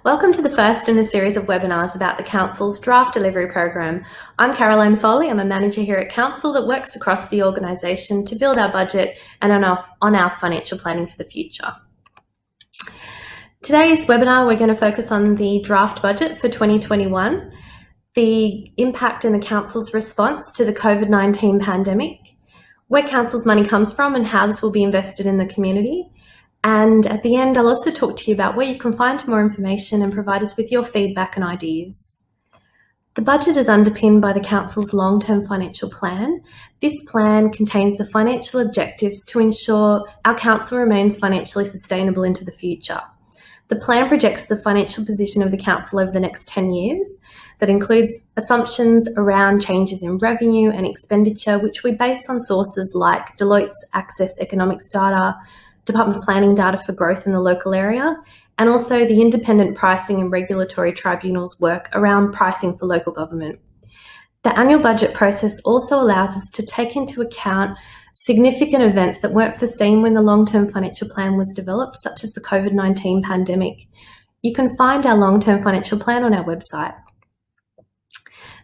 Welcome to the first in a series of webinars about the Council's Draft Delivery Program. I'm Caroline Foley. I'm a manager here at Council that works across the organisation to build our budget and on our financial planning for the future. Today's webinar, we're going to focus on the draft budget for 2021, the impact in the Council's response to the COVID-19 pandemic, where Council's money comes from and how this will be invested in the community. And at the end, I'll also talk to you about where you can find more information and provide us with your feedback and ideas. The budget is underpinned by the Council's long-term financial plan. This plan contains the financial objectives to ensure our Council remains financially sustainable into the future. The plan projects the financial position of the Council over the next 10 years. That includes assumptions around changes in revenue and expenditure, which we base on sources like Deloitte's Access Economics data, Department of Planning data for growth in the local area, and also the independent pricing and regulatory tribunals work around pricing for local government. The annual budget process also allows us to take into account significant events that weren't foreseen when the long-term financial plan was developed, such as the COVID-19 pandemic. You can find our long-term financial plan on our website.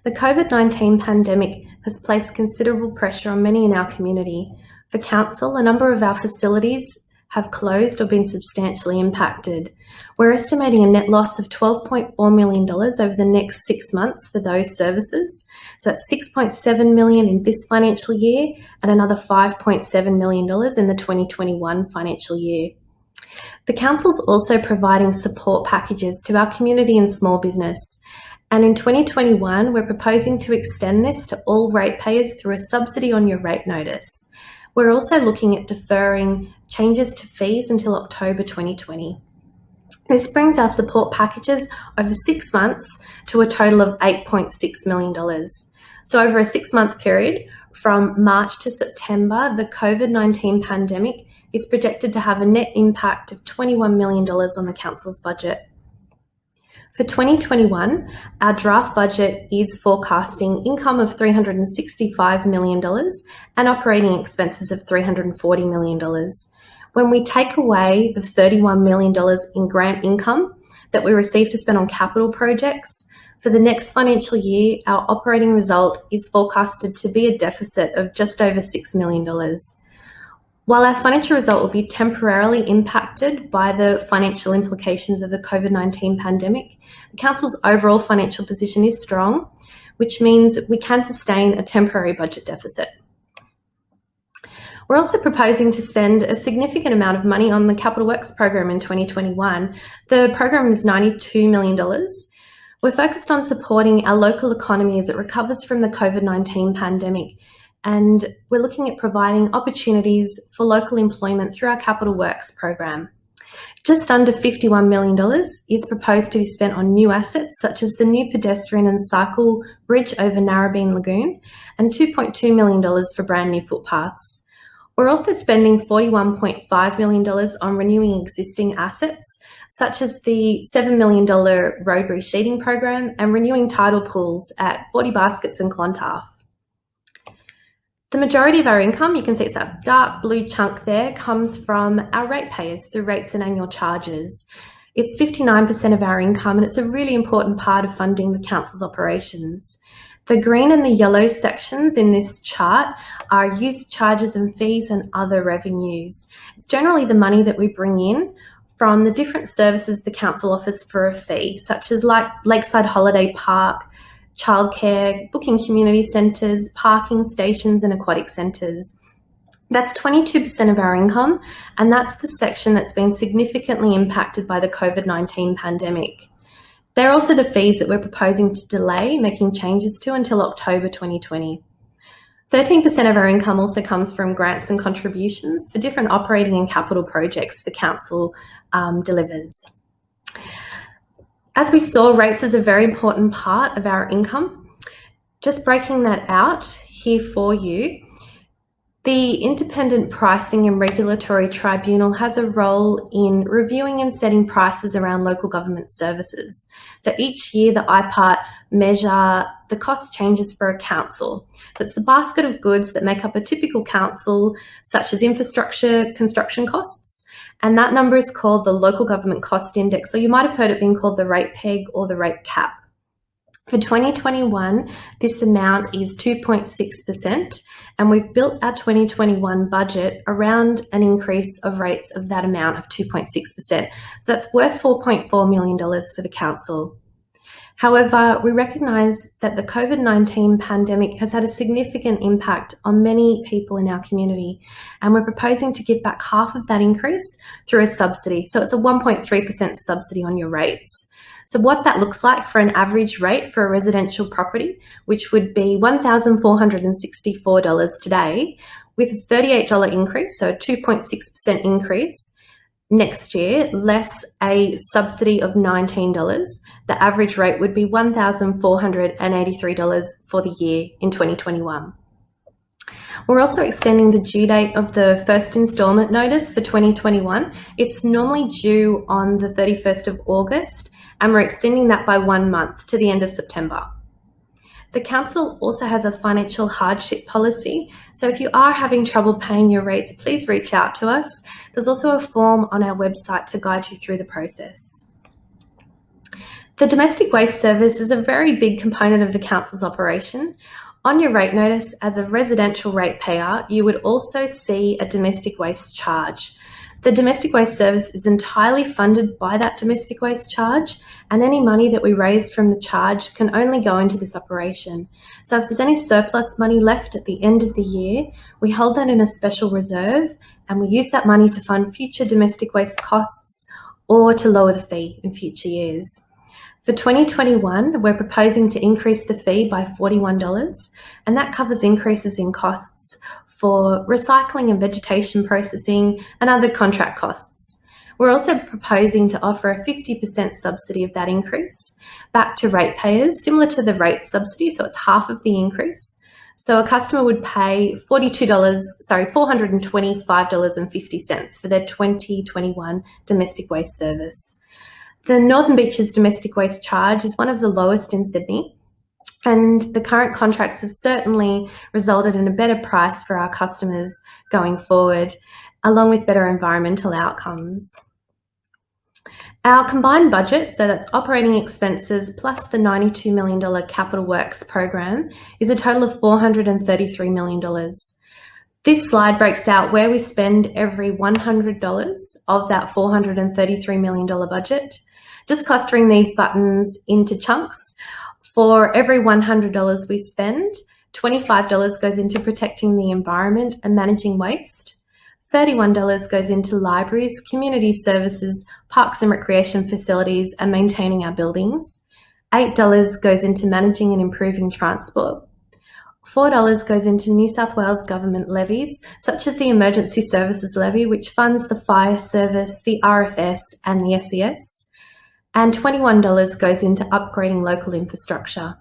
The COVID-19 pandemic has placed considerable pressure on many in our community. For Council, a number of our facilities have closed or been substantially impacted. We're estimating a net loss of $12.4 million over the next 6 months for those services. So that's $6.7 million in this financial year and another $5.7 million in the 2021 financial year. The Council's also providing support packages to our community and small business. And in 2021, we're proposing to extend this to all ratepayers through a subsidy on your rate notice. We're also looking at deferring changes to fees until October 2020. This brings our support packages over 6 months to a total of $8.6 million. So over a 6-month period, from March to September, the COVID-19 pandemic is projected to have a net impact of $21 million on the Council's budget. For 2021, our draft budget is forecasting income of $365 million and operating expenses of $340 million. When we take away the $31 million in grant income that we receive to spend on capital projects, for the next financial year, our operating result is forecasted to be a deficit of just over $6 million. While our financial result will be temporarily impacted by the financial implications of the COVID-19 pandemic, the Council's overall financial position is strong, which means we can sustain a temporary budget deficit. We're also proposing to spend a significant amount of money on the Capital Works program in 2021. The program is $92 million. We're focused on supporting our local economy as it recovers from the COVID-19 pandemic. And we're looking at providing opportunities for local employment through our Capital Works program. Just under $51 million is proposed to be spent on new assets, such as the new pedestrian and cycle bridge over Narrabeen Lagoon, and $2.2 million for brand new footpaths. We're also spending $41.5 million on renewing existing assets, such as the $7 million road resheeting program and renewing tidal pools at 40 Baskets and Clontarf. The majority of our income, you can see it's that dark blue chunk there, comes from our ratepayers through rates and annual charges. It's 59% of our income, and it's a really important part of funding the Council's operations. The green and the yellow sections in this chart are user charges and fees and other revenues. It's generally the money that we bring in from the different services the Council offers for a fee, such as like Lakeside Holiday Park, childcare, booking community centres, parking stations and aquatic centres. That's 22% of our income, and that's the section that's been significantly impacted by the COVID-19 pandemic. They're also the fees that we're proposing to delay making changes to until October 2020. 13% of our income also comes from grants and contributions for different operating and capital projects the Council delivers. As we saw, rates is a very important part of our income. Just breaking that out here for you, The Independent Pricing and Regulatory Tribunal has a role in reviewing and setting prices around local government services. So each year, the IPART measure the cost changes for a council. So it's the basket of goods that make up a typical council, such as infrastructure, construction costs, and that number is called the Local Government Cost Index, or you might have heard it being called the rate peg or the rate cap. For 2021, this amount is 2.6%, and we've built our 2021 budget around an increase of rates of that amount of 2.6%. So that's worth $4.4 million for the council. However, we recognise that the COVID-19 pandemic has had a significant impact on many people in our community, and we're proposing to give back half of that increase through a subsidy. So it's a 1.3% subsidy on your rates. So what that looks like for an average rate for a residential property, which would be $1,464 today, with a $38 increase, so a 2.6% increase next year, less a subsidy of $19, the average rate would be $1,483 for the year in 2021. We're also extending the due date of the first instalment notice for 2021. It's normally due on the 31st of August, and we're extending that by 1 month to the end of September. The council also has a financial hardship policy, so if you are having trouble paying your rates, please reach out to us. There's also a form on our website to guide you through the process. The domestic waste service is a very big component of the council's operation. On your rate notice, as a residential ratepayer, you would also see a domestic waste charge. The domestic waste service is entirely funded by that domestic waste charge, and any money that we raise from the charge can only go into this operation. So if there's any surplus money left at the end of the year, we hold that in a special reserve, and we use that money to fund future domestic waste costs or to lower the fee in future years. For 2021, we're proposing to increase the fee by $41, and that covers increases in costs for recycling and vegetation processing and other contract costs. We're also proposing to offer a 50% subsidy of that increase back to ratepayers, similar to the rate subsidy, so it's half of the increase. So a customer would pay $425.50 for their 2021 domestic waste service. The Northern Beaches domestic waste charge is one of the lowest in Sydney, and the current contracts have certainly resulted in a better price for our customers going forward, along with better environmental outcomes. Our combined budget, so that's operating expenses plus the $92 million capital works program, is a total of $433 million. This slide breaks out where we spend every $100 of that $433 million budget, just clustering these buttons into chunks. For every $100 we spend, $25 goes into protecting the environment and managing waste. $31 goes into libraries, community services, parks and recreation facilities, and maintaining our buildings. $8 goes into managing and improving transport. $4 goes into New South Wales government levies, such as the Emergency Services Levy, which funds the fire service, the RFS, and the SES. And $21 goes into upgrading local infrastructure.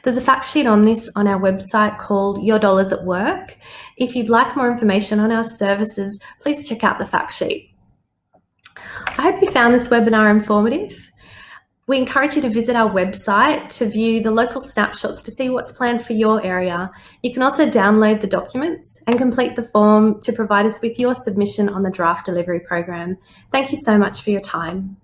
There's a fact sheet on this on our website called Your Dollars at Work. If you'd like more information on our services, please check out the fact sheet. I hope you found this webinar informative. We encourage you to visit our website to view the local snapshots to see what's planned for your area. You can also download the documents and complete the form to provide us with your submission on the draft delivery program. Thank you so much for your time.